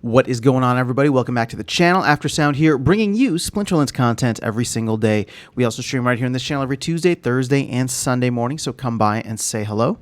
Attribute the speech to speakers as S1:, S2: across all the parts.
S1: What is going on, everybody? Welcome back to the channel. After Sound here, bringing you Splinterlands content every single day. We also stream right here on this channel every Tuesday, Thursday, and Sunday morning, so come by and say hello.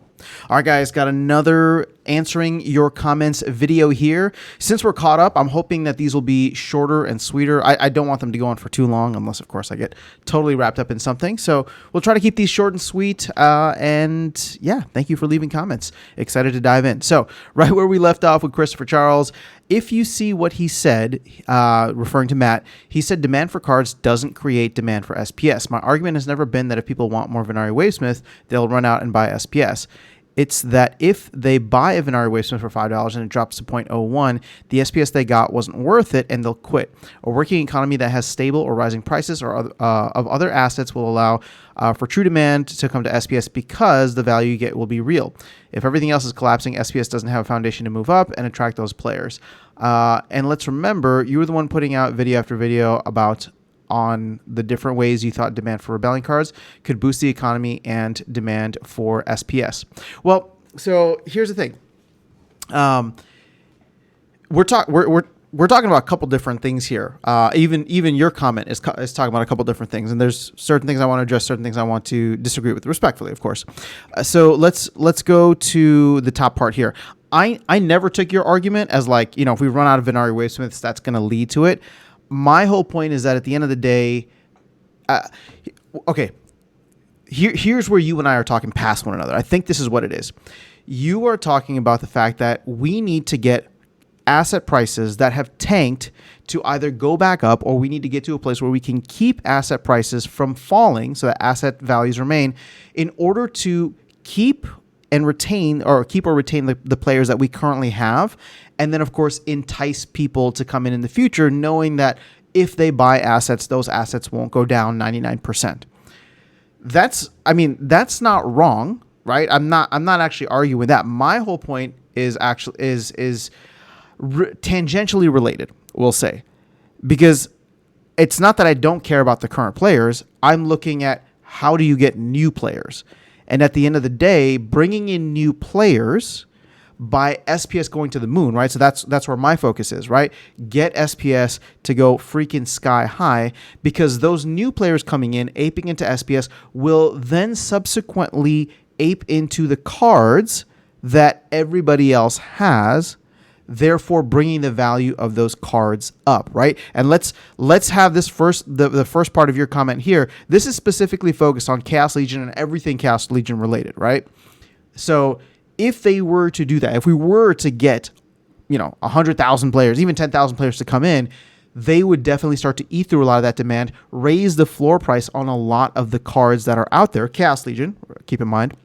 S1: All right, guys, got another answering your comments video here. Since we're caught up, I'm hoping that these will be shorter and sweeter. I don't want them to go on for too long, unless, of course, I get totally wrapped up in something. So we'll try to keep these short and sweet. And yeah, thank you for leaving comments. Excited to dive in. So right where we left off with Christopher Charles, if you see what he said, referring to Matt, he said demand for cards doesn't create demand for SPS. My argument has never been that if people want more Venari Wavesmith, they'll run out and buy SPS. It's that if they buy a Venari Wavesmith for $5 and it drops to 0.01, the SPS they got wasn't worth it and they'll quit. A working economy that has stable or rising prices or of other assets will allow for true demand to come to SPS because the value you get will be real. If everything else is collapsing, SPS doesn't have a foundation to move up and attract those players. And let's remember, you were the one putting out video after video about on the different ways you thought demand for rebellion cards could boost the economy and demand for SPS. Well, so here's the thing. We're talking about a couple different things here. Even your comment is talking about a couple different things, and there's certain things I want to address, certain things I want to disagree with, respectfully, of course. So let's go to the top part here. I never took your argument as like, if we run out of Venari Wavesmiths, that's going to lead to it. My whole point is that at the end of the day, okay, here's where you and I are talking past one another. I think this is what it is. You are talking about the fact that we need to get asset prices that have tanked to either go back up, or we need to get to a place where we can keep asset prices from falling so that asset values remain in order to keep and retain the players that we currently have. And then, of course, entice people to come in the future, knowing that if they buy assets, those assets won't go down 99%. That's not wrong, right? I'm not actually arguing that. My whole point is actually tangentially related, we'll say, because it's not that I don't care about the current players. I'm looking at how do you get new players, and at the end of the day, bringing in new players by SPS going to the moon, right? So that's where my focus is, right? Get SPS to go freaking sky high, because those new players coming in, aping into SPS, will then subsequently ape into the cards that everybody else has, therefore bringing the value of those cards up, right? And let's have this the first part of your comment here. This is specifically focused on Chaos Legion and everything Chaos Legion related, right? So if they were to do that, if we were to get, 100,000 players, even 10,000 players to come in, they would definitely start to eat through a lot of that demand, raise the floor price on a lot of the cards that are out there, Chaos Legion, keep in mind,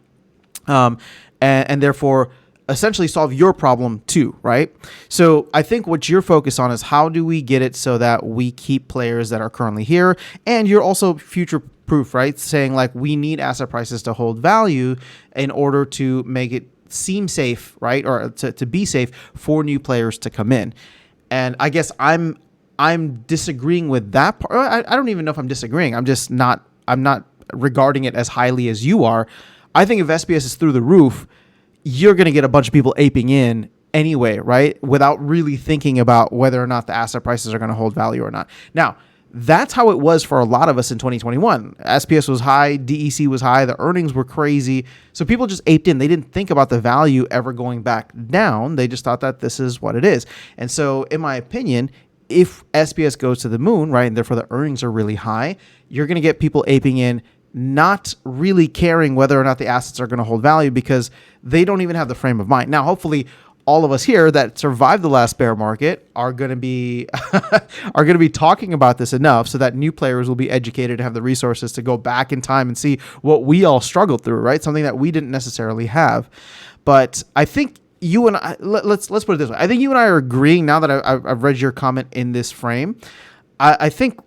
S1: and therefore essentially solve your problem too, right? So I think what you're focused on is how do we get it so that we keep players that are currently here, and you're also future proof, right? Saying like we need asset prices to hold value in order to make it seem safe, right? Or to be safe for new players to come in. And I guess I'm disagreeing with that part. I don't even know if I'm disagreeing. I'm not regarding it as highly as you are. I think if SPS is through the roof, you're going to get a bunch of people aping in anyway, right? Without really thinking about whether or not the asset prices are going to hold value or not. Now, that's how it was for a lot of us in 2021. SPS was high, DEC was high, the earnings were crazy. So people just aped in. They didn't think about the value ever going back down. They just thought that this is what it is. And so, in my opinion, if SPS goes to the moon, right, and therefore the earnings are really high, you're going to get people aping in, not really caring whether or not the assets are going to hold value because they don't even have the frame of mind. Now, hopefully, all of us here that survived the last bear market are going to be talking about this enough so that new players will be educated and have the resources to go back in time and see what we all struggled through, right? Something that we didn't necessarily have. But I think you and I, let's put it this way. I think you and I are agreeing now that I've read your comment in this frame. I think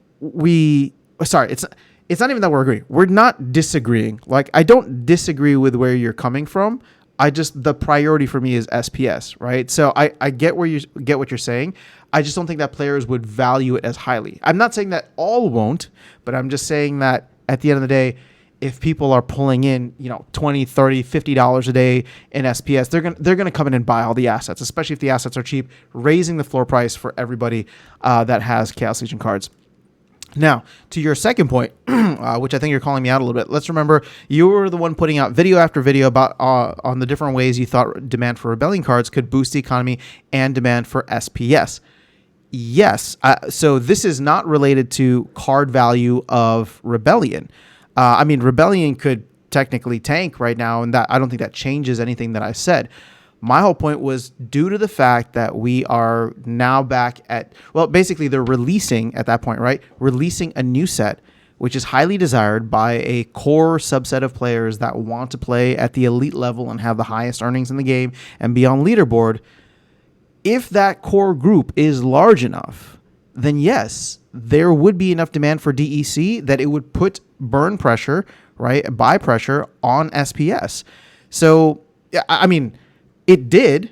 S1: it's not even that we're agreeing. We're not disagreeing. Like, I don't disagree with where you're coming from. The priority for me is SPS, right? So I get what you're saying. I just don't think that players would value it as highly. I'm not saying that all won't, but I'm just saying that at the end of the day, if people are pulling in, $20, $30, $50 a day in SPS, they're gonna come in and buy all the assets, especially if the assets are cheap, raising the floor price for everybody that has Chaos Legion cards. Now, to your second point, which I think you're calling me out a little bit, let's remember you were the one putting out video after video about on the different ways you thought demand for Rebellion cards could boost the economy and demand for SPS. Yes, so this is not related to card value of Rebellion. Rebellion could technically tank right now, and that I don't think that changes anything that I said. My whole point was due to the fact that we are now back at, well, basically they're releasing at that point, right? Releasing a new set, which is highly desired by a core subset of players that want to play at the elite level and have the highest earnings in the game and be on leaderboard. If that core group is large enough, then yes, there would be enough demand for DEC that it would put burn pressure, right, buy pressure on SPS. So, it did.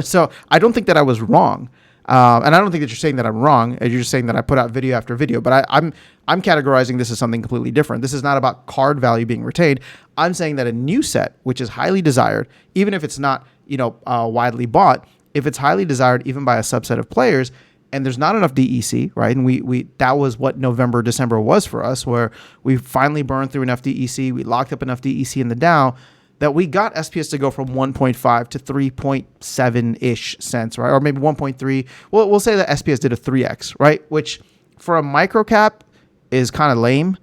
S1: So I don't think that I was wrong. And I don't think that you're saying that I'm wrong. You're just saying that I put out video after video. But I'm categorizing this as something completely different. This is not about card value being retained. I'm saying that a new set, which is highly desired, even if it's not widely bought, if it's highly desired even by a subset of players, and there's not enough DEC, right? And we that was what November, December was for us, where we finally burned through enough DEC. We locked up enough DEC in the DAO that we got SPS to go from 1.5 to 3.7-ish cents, right? Or maybe 1.3. Well, we'll say that SPS did a 3x, right? Which for a micro cap is kind of lame,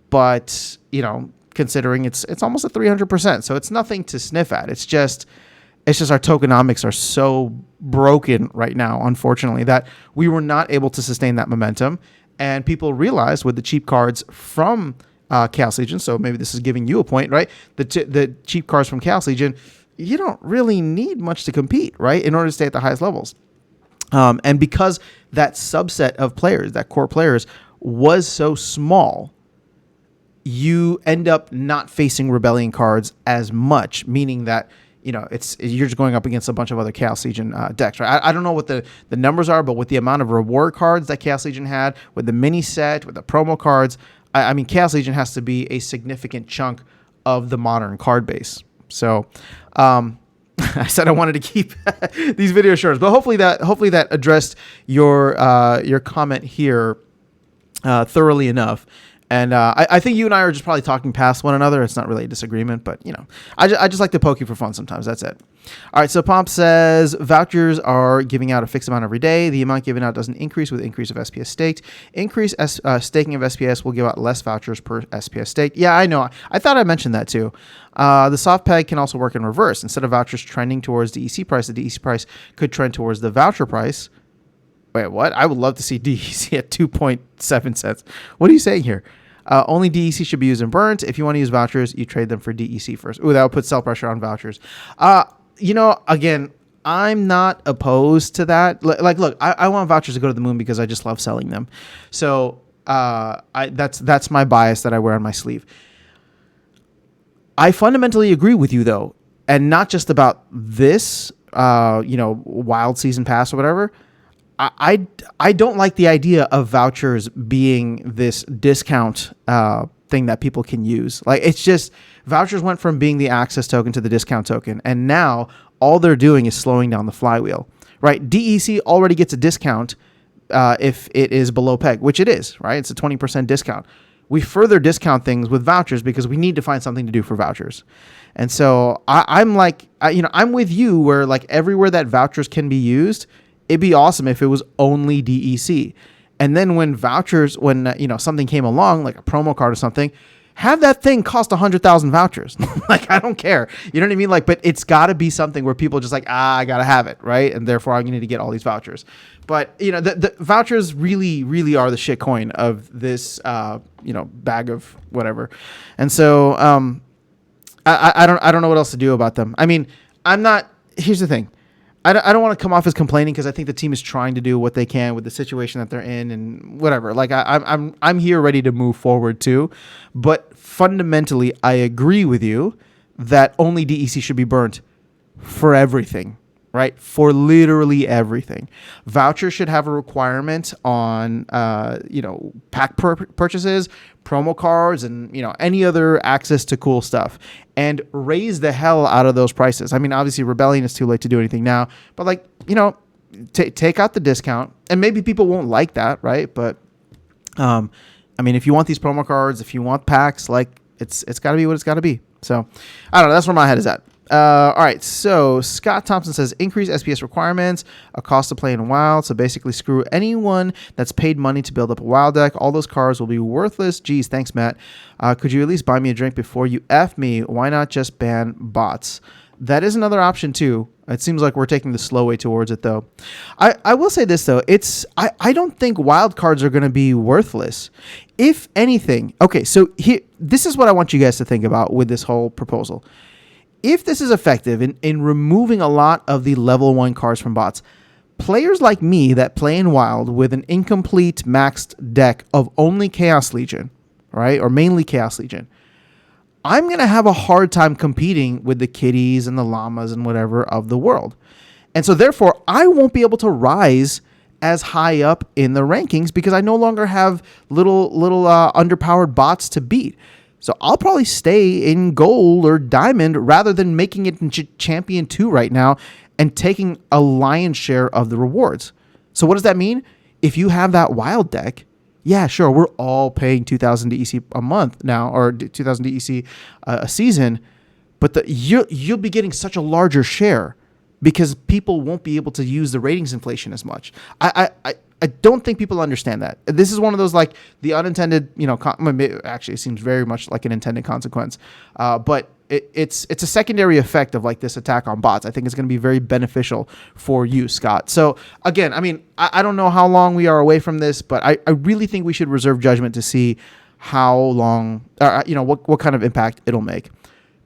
S1: but, considering it's almost at 300%. So it's nothing to sniff at. It's just our tokenomics are so broken right now, unfortunately, that we were not able to sustain that momentum. And people realized with the cheap cards from Chaos Legion, so maybe this is giving you a point, right? The cheap cards from Chaos Legion, you don't really need much to compete, right, in order to stay at the highest levels. And because that subset of players, that core players, was so small, you end up not facing Rebellion cards as much, meaning that you're just going up against a bunch of other Chaos Legion decks, right? I don't know what the numbers are, but with the amount of reward cards that Chaos Legion had, with the mini set, with the promo cards, Chaos Legion has to be a significant chunk of the modern card base. So, I said I wanted to keep these videos short, but hopefully that addressed your comment here thoroughly enough. And I think you and I are just probably talking past one another. It's not really a disagreement, but I just like to poke you for fun sometimes. That's it. All right. So Pomp says vouchers are giving out a fixed amount every day. The amount given out doesn't increase with increase of SPS staked. Increase staking of SPS will give out less vouchers per SPS staked. Yeah, I know. I thought I mentioned that too. The soft peg can also work in reverse. Instead of vouchers trending towards the EC price, the DEC price could trend towards the voucher price. Wait, what? I would love to see DEC at 2.7 cents. What are you saying here? Only DEC should be used in burns. If you want to use vouchers, you trade them for DEC first. Ooh, that would put sell pressure on vouchers. Again, I'm not opposed to that. Look, I want vouchers to go to the moon because I just love selling them. So that's my bias that I wear on my sleeve. I fundamentally agree with you, though, and not just about this, wild season pass or whatever. I don't like the idea of vouchers being this discount thing that people can use. Like, it's just vouchers went from being the access token to the discount token, and now all they're doing is slowing down the flywheel, right? DEC already gets a discount if it is below peg, which it is, right? It's a 20% discount. We further discount things with vouchers because we need to find something to do for vouchers. And so I'm with you where, like, everywhere that vouchers can be used, it'd be awesome if it was only DEC. And then when something came along, like a promo card or something, have that thing cost 100,000 vouchers. Like, I don't care. You know what I mean? Like, but it's got to be something where people just like, I got to have it, right? And therefore I'm going to need to get all these vouchers. But, the vouchers really, really are the shit coin of this, bag of whatever. And so I don't know what else to do about them. I mean, here's the thing. I don't want to come off as complaining because I think the team is trying to do what they can with the situation that they're in and whatever. Like, I'm here ready to move forward too, but fundamentally I agree with you that only DEC should be burnt for everything. right? For literally everything. Vouchers should have a requirement on, pack purchases, promo cards, and, any other access to cool stuff, and raise the hell out of those prices. I mean, obviously Rebellion is too late to do anything now, but take out the discount, and maybe people won't like that, right? But, if you want these promo cards, if you want packs, it's got to be what it's got to be. So, I don't know. That's where my head is at. All right, so Scott Thompson says increase SPS requirements, a cost to play in Wild. So basically, screw anyone that's paid money to build up a Wild deck. All those cards will be worthless. Geez, thanks, Matt. Could you at least buy me a drink before you F me? Why not just ban bots? That is another option too. It seems like we're taking the slow way towards it, though. I will say this though. I don't think wild cards are going to be worthless. If anything, okay. So this is what I want you guys to think about with this whole proposal. If this is effective in removing a lot of the level 1 cards from bots, players like me that play in Wild with an incomplete maxed deck of only Chaos Legion, right, or mainly Chaos Legion, I'm going to have a hard time competing with the kitties and the llamas and whatever of the world. And so therefore, I won't be able to rise as high up in the rankings because I no longer have little underpowered bots to beat. So I'll probably stay in gold or diamond rather than making it in champion 2 right now and taking a lion's share of the rewards. So what does that mean? If you have that wild deck, yeah, sure, we're all paying 2,000 DEC a month now, or 2,000 DEC a season, but you'll be getting such a larger share because people won't be able to use the ratings inflation as much. I don't think people understand that. This is one of those like the unintended, actually it seems very much like an intended consequence. But it's a secondary effect of like this attack on bots. I think it's going to be very beneficial for you, Scott. So again, I don't know how long we are away from this, but I really think we should reserve judgment to see how long, what kind of impact it'll make.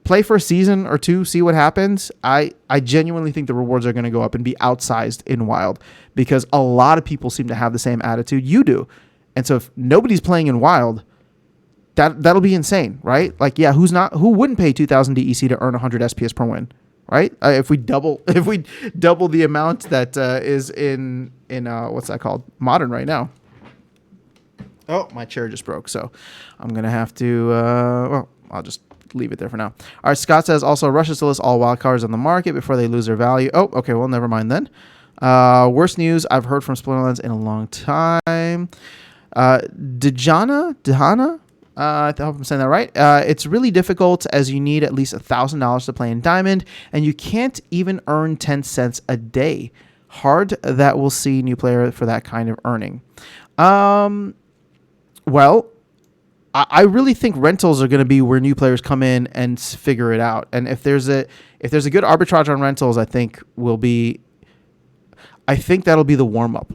S1: Play for a season or two, see what happens. I genuinely think the rewards are going to go up and be outsized in Wild because a lot of people seem to have the same attitude you do. And so if nobody's playing in Wild, that'll be insane, right? Like, yeah, who wouldn't pay 2,000 DEC to earn 100 SPS per win, right? If we double the amount that is in what's that called? Modern right now. Oh, my chair just broke, so I'm going to have to I'll just leave it there for now. All right, Scott says also rushes to list all wild cards on the market before they lose their value. Oh, okay, well, never mind then. Worst news I've heard from Splinterlands in a long time. Dehana, I hope I'm saying that right. It's really difficult as you need at least $1,000 to play in Diamond, and you can't even earn 10 cents a day. Hard that we'll see new player for that kind of earning. Well, I really think rentals are going to be where new players come in and figure it out. And if there's a good arbitrage on rentals, I think that'll be the warm up.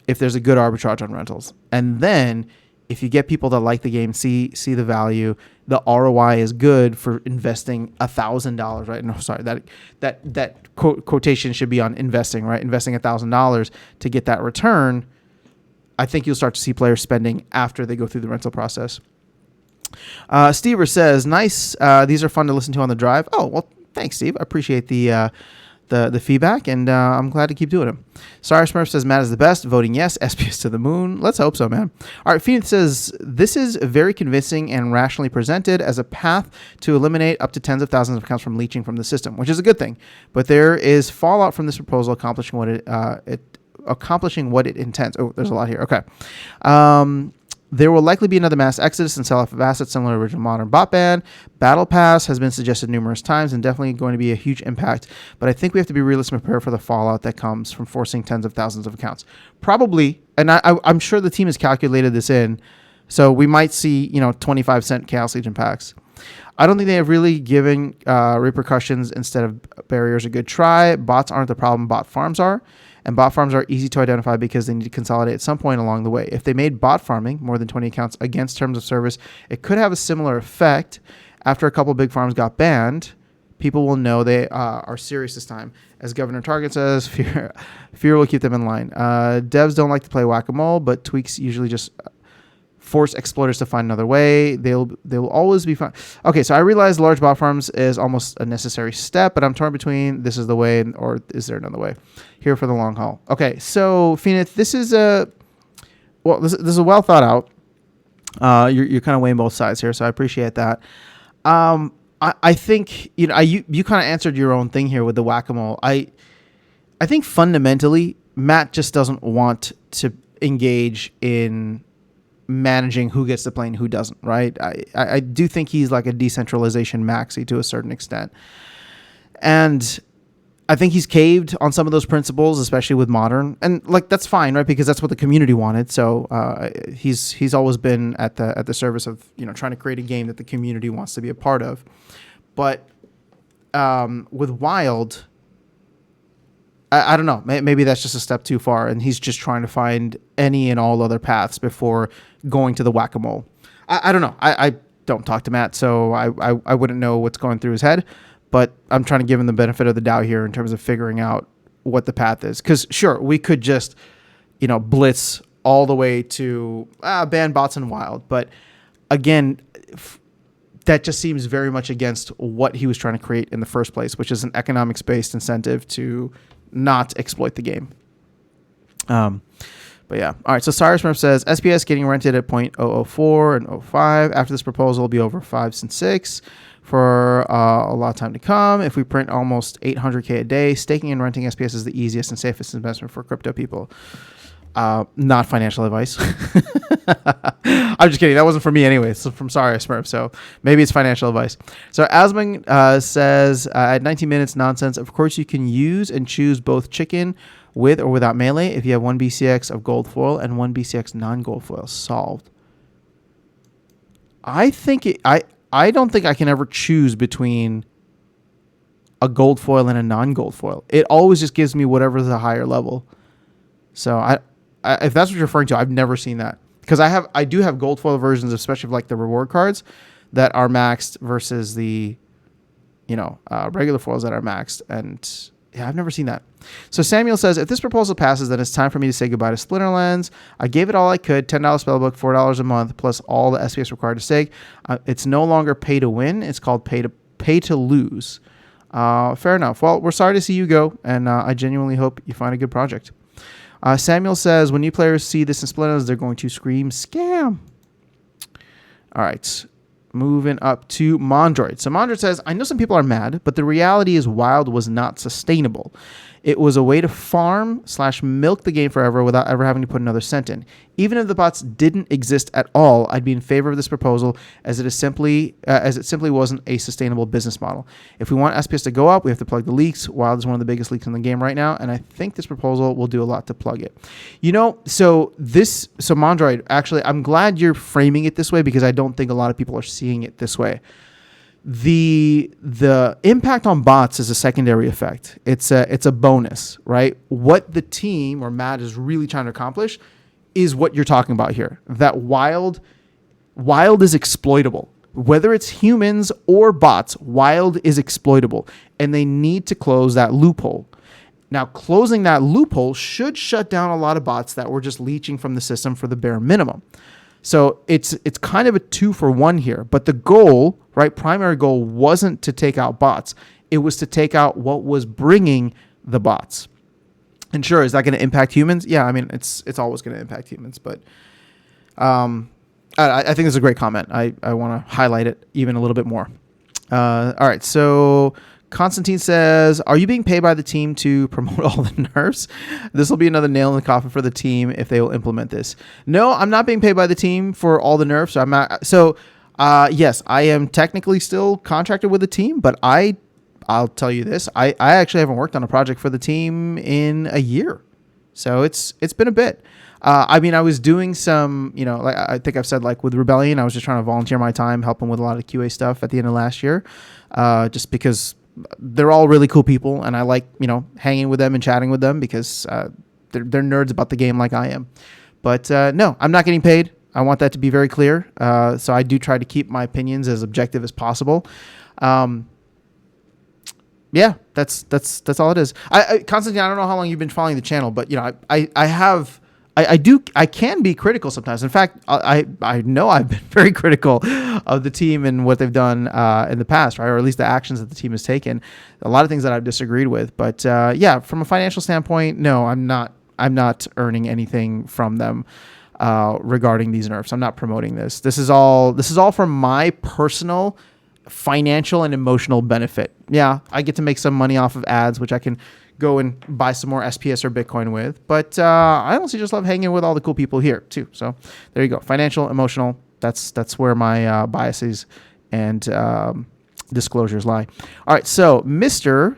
S1: If there's a good arbitrage on rentals, and then if you get people that like the game, see the value, the ROI is good for investing $1,000, right? No, sorry, that quotation should be on investing, right? Investing $1,000 to get that return. I think you'll start to see players spending after they go through the rental process. Stever says, nice. These are fun to listen to on the drive. Oh, well, thanks, Steve. I appreciate the feedback, and I'm glad to keep doing them. Sorry Smurf says, Matt is the best. Voting yes. SPS to the moon. Let's hope so, man. All right, Phoenix says, this is very convincing and rationally presented as a path to eliminate up to tens of thousands of accounts from leeching from the system, which is a good thing. But there is fallout from this proposal accomplishing what it intends. Oh, there's a lot here. Okay. There will likely be another mass exodus and sell-off of assets similar to original modern bot ban. Battle Pass has been suggested numerous times and definitely going to be a huge impact. But I think we have to be realistic and prepare for the fallout that comes from forcing tens of thousands of accounts. Probably, and I'm sure the team has calculated this in, so we might see 25-cent Chaos Legion packs. I don't think they have really given repercussions instead of barriers a good try. Bots aren't the problem, bot farms are. And bot farms are easy to identify because they need to consolidate at some point along the way. If they made bot farming more than 20 accounts against terms of service, it could have a similar effect. After a couple big farms got banned, people will know they are serious this time. As Governor Target says, fear will keep them in line. Devs don't like to play whack-a-mole, but tweaks usually just force exploiters to find another way. They will always be fine. Okay, so I realize large bot farms is almost a necessary step, but I'm torn between this is the way or is there another way? Here for the long haul. Okay, so Phoenix, this is a well thought out. You're kind of weighing both sides here, so I appreciate that. I think you kind of answered your own thing here with the whack-a-mole. I think fundamentally Matt just doesn't want to engage in managing who gets to play and who doesn't, right? I do think he's like a decentralization maxi to a certain extent. And I think he's caved on some of those principles, especially with modern, and like that's fine, right? Because that's what the community wanted. So he's always been at the service of trying to create a game that the community wants to be a part of. But with Wild, I don't know. Maybe that's just a step too far, and he's just trying to find any and all other paths before going to the whack-a-mole. I don't know. I don't talk to Matt, so I wouldn't know what's going through his head. But I'm trying to give him the benefit of the doubt here in terms of figuring out what the path is. Because, sure, we could just, blitz all the way to ban bots and Wild. But, again, that just seems very much against what he was trying to create in the first place, which is an economics-based incentive to not exploit the game. But, yeah. All right, so Cyrus Murph says, SPS getting rented at 0.004 and 0.05. After this proposal will be over 5 and 6. For a lot of time to come. If we print almost 800K a day, staking and renting SPS is the easiest and safest investment for crypto people. Not financial advice. I'm just kidding. That wasn't for me anyway. It's from Sorry Smurf. So maybe it's financial advice. So Asmund says, at 19 minutes, nonsense. Of course, you can use and choose both chicken with or without melee if you have 1 BCX of gold foil and 1 BCX non-gold foil. Solved. I don't think I can ever choose between a gold foil and a non-gold foil. It always just gives me whatever's the higher level. So I if that's what you're referring to, I've never seen that. Because I do have gold foil versions, especially of like the reward cards that are maxed versus the regular foils that are maxed. And yeah, I've never seen that. So Samuel says, if this proposal passes, then it's time for me to say goodbye to Splinterlands. I gave it all I could, $10 spellbook, $4 a month, plus all the SPS required to stake. It's no longer pay to win. It's called pay to lose. Fair enough. Well, we're sorry to see you go, and I genuinely hope you find a good project. Samuel says, when new players see this in Splinterlands, they're going to scream, scam. All right. Moving up to Mondroid. So Mondroid says, I know some people are mad, but the reality is Wild was not sustainable. It was a way to farm/milk the game forever without ever having to put another cent in. Even if the bots didn't exist at all, I'd be in favor of this proposal as it simply wasn't a sustainable business model. If we want SPS to go up, we have to plug the leaks. Wild is one of the biggest leaks in the game right now, and I think this proposal will do a lot to plug it. So Mondroid, actually, I'm glad you're framing it this way because I don't think a lot of people are seeing it this way. The impact on bots is a secondary effect. It's a bonus, right? What the team or Matt is really trying to accomplish is what you're talking about here. That Wild is exploitable. Whether it's humans or bots, Wild is exploitable, and they need to close that loophole. Now, closing that loophole should shut down a lot of bots that were just leeching from the system for the bare minimum. So it's kind of a 2-for-1 here, but the goal, right, primary goal wasn't to take out bots. It was to take out what was bringing the bots. And sure, is that going to impact humans? Yeah, I mean, it's always going to impact humans, but I think it's a great comment. I want to highlight it even a little bit more. All right, so Constantine says, are you being paid by the team to promote all the nerfs? This will be another nail in the coffin for the team if they will implement this. No, I'm not being paid by the team for all the nerfs. I'm not. So, yes, I am technically still contracted with the team, but I'll tell you this. I actually haven't worked on a project for the team in a year. So it's been a bit. I mean, I was doing some, like I think I've said, like with Rebellion, I was just trying to volunteer my time, helping with a lot of QA stuff at the end of last year, just because they're all really cool people, and I like, hanging with them and chatting with them because they're nerds about the game like I am. But no, I'm not getting paid. I want that to be very clear. So I do try to keep my opinions as objective as possible. Yeah, that's all it is. Constantine, I don't know how long you've been following the channel, but I have I can be critical sometimes. In fact, I know I've been very critical of the team and what they've done in the past, right? Or at least the actions that the team has taken. A lot of things that I've disagreed with, but yeah, from a financial standpoint, no, I'm not earning anything from them regarding these nerfs. I'm not promoting this. This is all for my personal financial and emotional benefit. Yeah, I get to make some money off of ads, which I can go and buy some more SPS or Bitcoin with. But I honestly just love hanging with all the cool people here too. So there you go. Financial, emotional. That's where my biases and disclosures lie. All right. So Mr.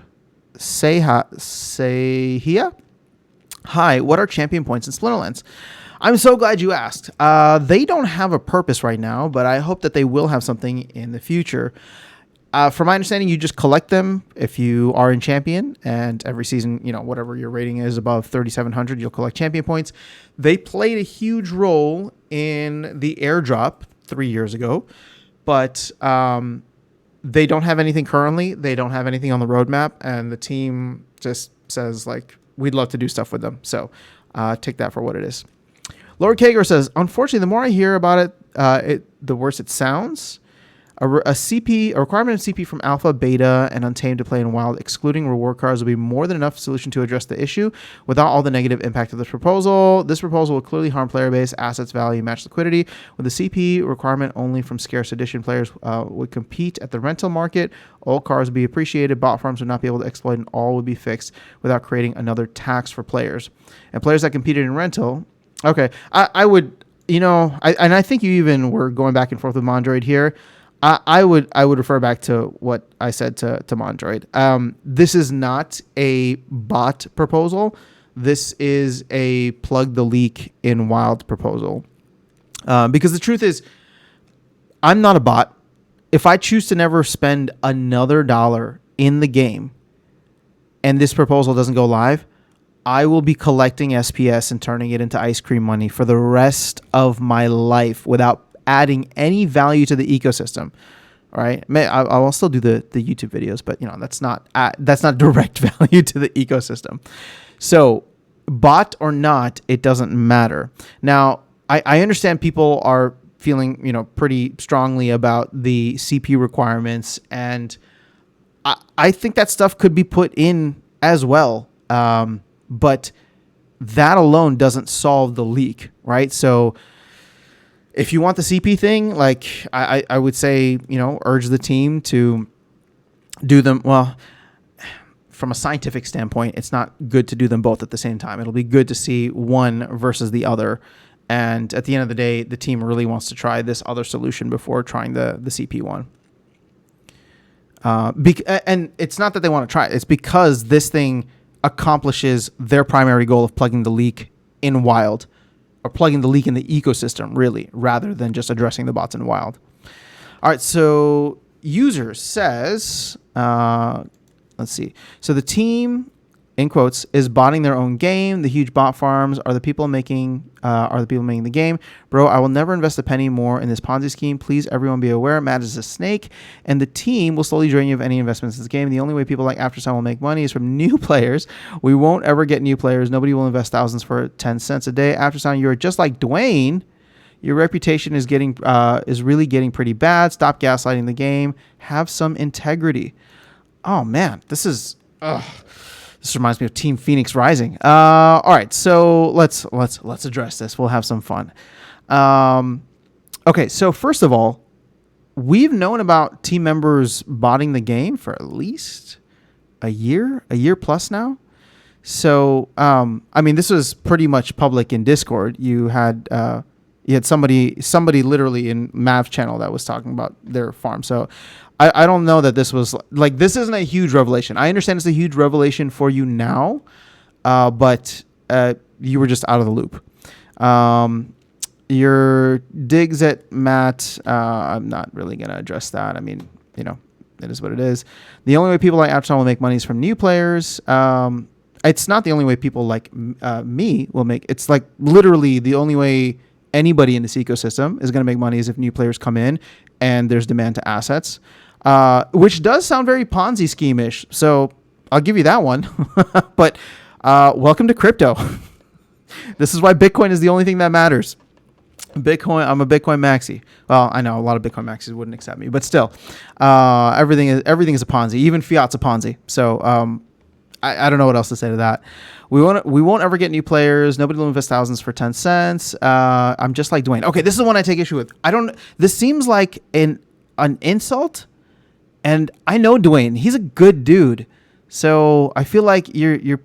S1: Sehia. Hi, what are champion points in Splinterlands? I'm so glad you asked. They don't have a purpose right now, but I hope that they will have something in the future. From my understanding, you just collect them if you are in champion, and every season, whatever your rating is above 3,700, you'll collect champion points. They played a huge role in the airdrop 3 years ago, but they don't have anything currently. They don't have anything on the roadmap, and the team just says, like, we'd love to do stuff with them. So take that for what it is. Lord Kager says, unfortunately, the more I hear about it, the worse it sounds. A requirement of CP from Alpha, Beta, and Untamed to play in Wild, excluding reward cards, will be more than enough solution to address the issue without all the negative impact of this proposal. This proposal will clearly harm player base, assets value, match liquidity. With the CP requirement only from scarce edition players would compete at the rental market. All cards would be appreciated, bot farms would not be able to exploit, and all would be fixed without creating another tax for players. And players that competed in rental... Okay, I would, and I think you even were going back and forth with Mondroid here. I would refer back to what I said to Mondroid. This is not a bot proposal. This is a plug the leak in Wild proposal. Because the truth is, I'm not a bot. If I choose to never spend another dollar in the game and this proposal doesn't go live, I will be collecting SPS and turning it into ice cream money for the rest of my life without adding any value to the ecosystem. All right, I'll still do the YouTube videos, but that's not direct value to the ecosystem. So, bot or not, it doesn't matter. Now, I understand people are feeling pretty strongly about the CP requirements, and I think that stuff could be put in as well. But that alone doesn't solve the leak, right? So if you want the CP thing, like I would say, urge the team to do them. Well, from a scientific standpoint, it's not good to do them both at the same time. It'll be good to see one versus the other. And at the end of the day, the team really wants to try this other solution before trying the CP one. And it's not that they want to try it. It's because this thing accomplishes their primary goal of plugging the leak in Wild, or plugging the leak in the ecosystem, really, rather than just addressing the bots in Wild. All right, so user says, let's see. So the team, in quotes, is botting their own game. The huge bot farms are the people making the game. Bro, I will never invest a penny more in this Ponzi scheme. Please, everyone, be aware. Matt is a snake, and the team will slowly drain you of any investments in this game. The only way people like AfterSun will make money is from new players. We won't ever get new players. Nobody will invest thousands for 10 cents a day. AfterSun, you're just like Dwayne. Your reputation is really getting pretty bad. Stop gaslighting the game. Have some integrity. Oh man, this reminds me of Team Phoenix Rising. All right, so let's address this. We'll have some fun. Okay, so first of all, we've known about team members botting the game for at least a year plus now. So, this was pretty much public in Discord. You had somebody literally in Mav's channel that was talking about their farm. So I don't know that this was like, this isn't a huge revelation. I understand it's a huge revelation for you now, but you were just out of the loop. Your digs at Matt, I'm not really going to address that. I mean, it is what it is. The only way people like AfterSun will make money is from new players. It's not the only way people like me will make. It's like literally the only way anybody in this ecosystem is going to make money is if new players come in and there's demand to assets. Which does sound very Ponzi scheme-ish. So I'll give you that one. But welcome to crypto. This is why Bitcoin is the only thing that matters. Bitcoin. I'm a Bitcoin maxi. Well, I know a lot of Bitcoin maxis wouldn't accept me, but still, everything is a Ponzi. Even fiat's a Ponzi. So I don't know what else to say to that. We won't ever get new players. Nobody will invest thousands for 10 cents. I'm just like Dwayne. Okay, this is the one I take issue with. This seems like an insult, and I know Dwayne. He's a good dude. So I feel like you're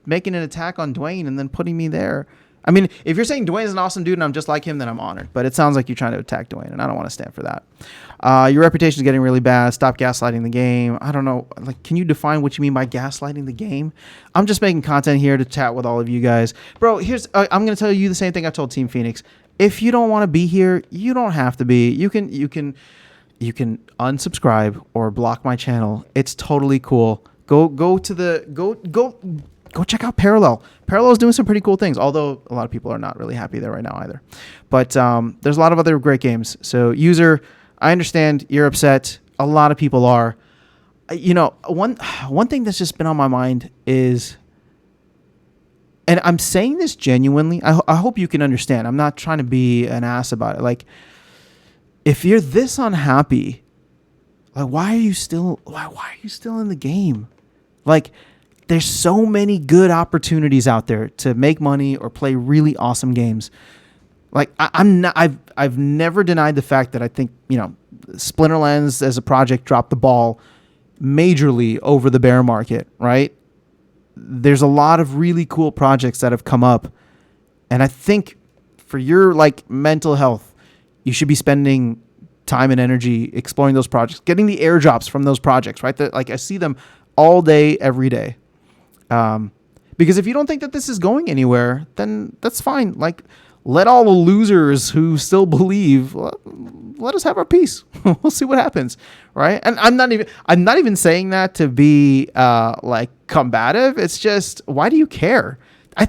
S1: making an attack on Dwayne and then putting me there. I mean, if you're saying Dwayne's an awesome dude and I'm just like him, then I'm honored. But it sounds like you're trying to attack Dwayne, and I don't want to stand for that. Your reputation is getting really bad. Stop gaslighting the game. I don't know. Like, can you define what you mean by gaslighting the game? I'm just making content here to chat with all of you guys. Bro, I'm going to tell you the same thing I told Team Phoenix. If you don't want to be here, you don't have to be. You can unsubscribe or block my channel. It's totally cool. Go check out Parallel. Parallel is doing some pretty cool things, although a lot of people are not really happy there right now either. But there's a lot of other great games. So, user, I understand you're upset. A lot of people are. One thing that's just been on my mind is, and I'm saying this genuinely, I hope you can understand. I'm not trying to be an ass about it. Like, if you're this unhappy, like, why are you still in the game? Like, there's so many good opportunities out there to make money or play really awesome games. Like, I've never denied the fact that I think, Splinterlands as a project dropped the ball majorly over the bear market, right? There's a lot of really cool projects that have come up. And I think for your mental health, you should be spending time and energy exploring those projects, getting the airdrops from those projects, right? I see them all day, every day. Because if you don't think that this is going anywhere, then that's fine. Like, let all the losers who still believe, let us have our peace. We'll see what happens, right? And I'm not even saying that to be combative. It's just, why do you care?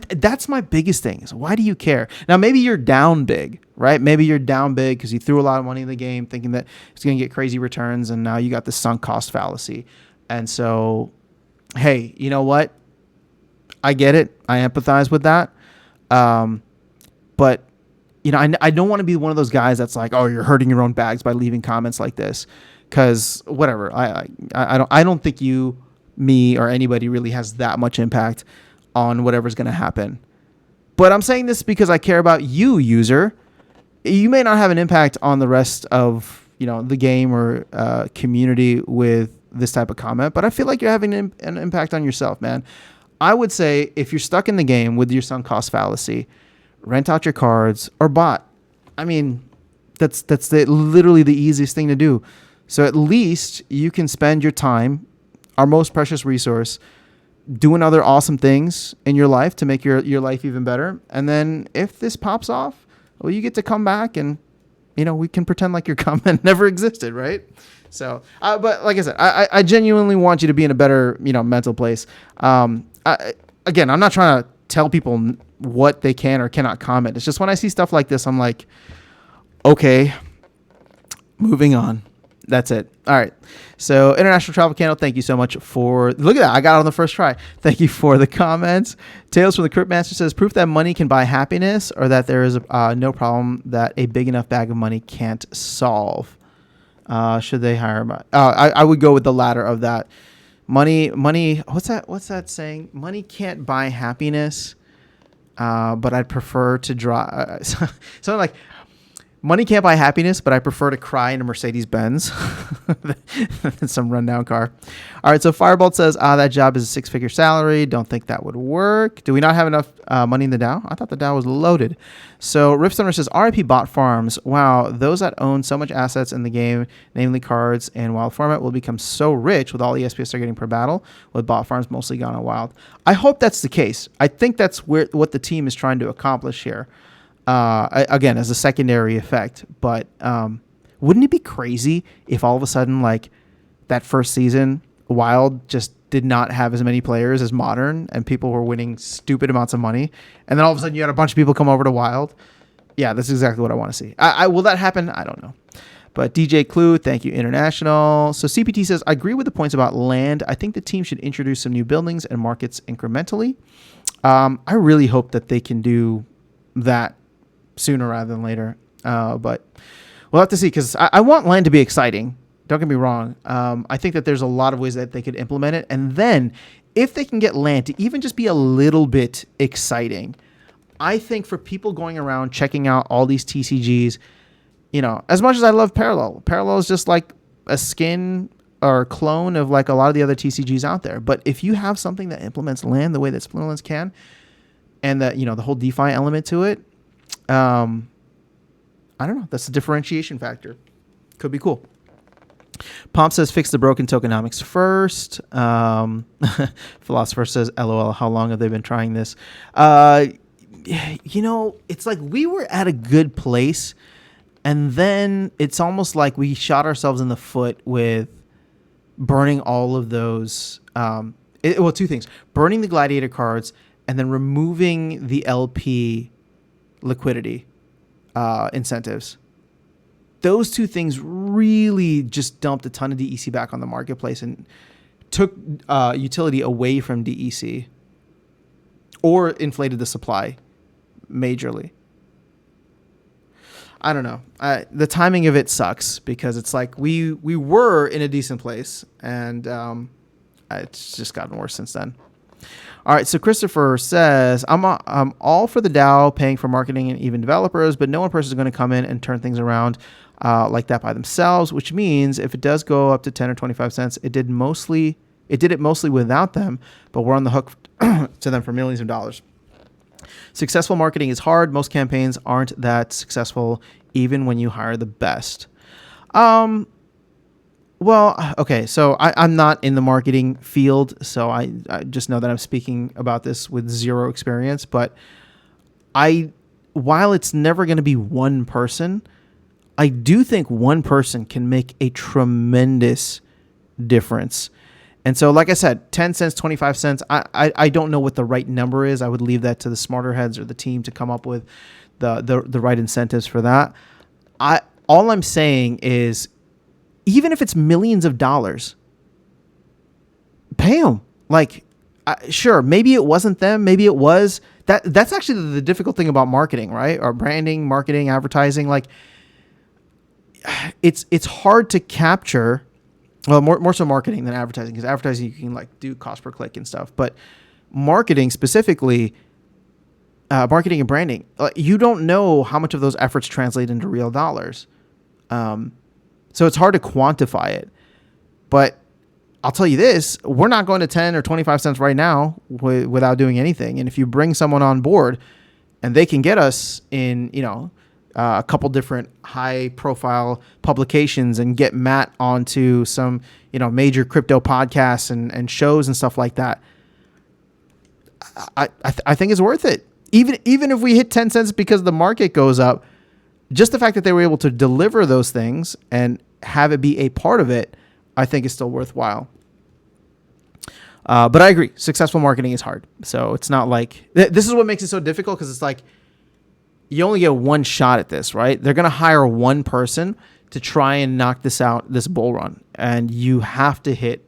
S1: That's my biggest thing. Is why do you care? Now, maybe you're down big, right? Maybe you're down big because you threw a lot of money in the game thinking that it's going to get crazy returns, and now you got the sunk cost fallacy. And so, hey, you know what? I get it. I empathize with that. But, I don't want to be one of those guys that's like, oh, you're hurting your own bags by leaving comments like this. Because whatever, I don't think you, me, or anybody really has that much impact on whatever's going to happen. But I'm saying this because I care about you, user. You may not have an impact on the rest of, the game or community with this type of comment, but I feel like you're having an impact on yourself, man. I would say if you're stuck in the game with your sunk cost fallacy, rent out your cards or bot. I mean, that's literally the easiest thing to do. So at least you can spend your time, our most precious resource, doing other awesome things in your life to make your life even better. And then if this pops off, well, you get to come back and, we can pretend like your comment never existed, right? So, but like I said, I genuinely want you to be in a better, mental place. Again, I'm not trying to tell people what they can or cannot comment. It's just when I see stuff like this, I'm like, okay, moving on. That's it. All right. So International Travel Candle, thank you so much for, look at that. I got it on the first try. Thank you for the comments. Tales from the Crypt Master says, proof that money can buy happiness, or that there is no problem that a big enough bag of money can't solve. Should they hire? I would go with the latter of that. Money. What's that saying? Money can't buy happiness, but I'd prefer to draw. Something like, money can't buy happiness, but I prefer to cry in a Mercedes-Benz. Some rundown car. All right, so Firebolt says, that job is a 6-figure salary. Don't think that would work. Do we not have enough money in the DAO? I thought the DAO was loaded. So Ripstunner says, RIP bot farms. Wow, those that own so much assets in the game, namely cards and wild format, will become so rich with all the SPS they're getting per battle, with bot farms mostly gone on wild. I hope that's the case. I think that's what the team is trying to accomplish here. Again, as a secondary effect, but wouldn't it be crazy if all of a sudden, that first season, Wild just did not have as many players as Modern, and people were winning stupid amounts of money, and then all of a sudden you had a bunch of people come over to Wild? Yeah, that's exactly what I want to see. Will that happen? I don't know. But DJ Clue, thank you, International. So CPT says, I agree with the points about land. I think the team should introduce some new buildings and markets incrementally. I really hope that they can do that sooner rather than later. But we'll have to see, because I want land to be exciting. Don't get me wrong. I think that there's a lot of ways that they could implement it. And then if they can get land to even just be a little bit exciting, I think for people going around checking out all these TCGs, as much as I love Parallel is just like a skin or clone of like a lot of the other TCGs out there. But if you have something that implements land the way that Splinterlands can, and that, the whole DeFi element to it, I don't know. That's a differentiation factor. Could be cool. Pomp says, fix the broken tokenomics first. Philosopher says, LOL, how long have they been trying this? It's like we were at a good place, and then it's almost like we shot ourselves in the foot with burning all of those. Two things: burning the Gladiator cards, and then removing the LP liquidity incentives. Those two things really just dumped a ton of DEC back on the marketplace and took utility away from DEC, or inflated the supply majorly. I don't know. The timing of it sucks, because it's like we were in a decent place, and it's just gotten worse since then. All right, so Christopher says, I'm all for the DAO paying for marketing and even developers, but no one person is going to come in and turn things around like that by themselves, which means if it does go up to 10 or 25 cents, it did it mostly without them, but we're on the hook to them for millions of dollars. Successful marketing is hard. Most campaigns aren't that successful, even when you hire the best. Well, okay, so I'm not in the marketing field, so I just know that I'm speaking about this with zero experience. But while it's never going to be one person, I do think one person can make a tremendous difference. And so, like I said, 10 cents, 25 cents, I don't know what the right number is. I would leave that to the smarter heads or the team to come up with the right incentives for that. All I'm saying is, even if it's millions of dollars, pay them. Like, sure, maybe it wasn't them. Maybe it was. That's actually the difficult thing about marketing, right? Or branding, marketing, advertising. Like, it's hard to capture. Well, more so marketing than advertising, because advertising you can like do cost per click and stuff. But marketing specifically, marketing and branding, you don't know how much of those efforts translate into real dollars. So it's hard to quantify it. But I'll tell you this, we're not going to 10 or 25 cents right now without doing anything. And if you bring someone on board and they can get us in, a couple different high profile publications and get Matt onto some, major crypto podcasts and shows and stuff like that, I think it's worth it. Even if we hit 10 cents because the market goes up, just the fact that they were able to deliver those things and have it be a part of it, I think is still worthwhile. But I agree. Successful marketing is hard. So it's not like this is what makes it so difficult, because it's like you only get one shot at this, right? They're going to hire one person to try and knock this bull run. And you have to hit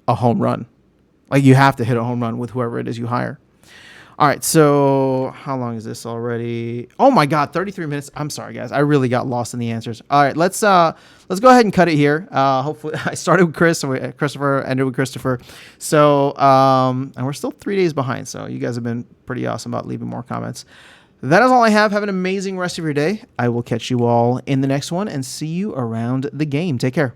S1: a home run. Like, you have to hit a home run with whoever it is you hire. All right, so how long is this already? Oh my God, 33 minutes. I'm sorry, guys. I really got lost in the answers. All right, let's go ahead and cut it here. Hopefully, I started with Christopher, ended with Christopher. So, and we're still 3 days behind. So you guys have been pretty awesome about leaving more comments. That is all I have. Have an amazing rest of your day. I will catch you all in the next one and see you around the game. Take care.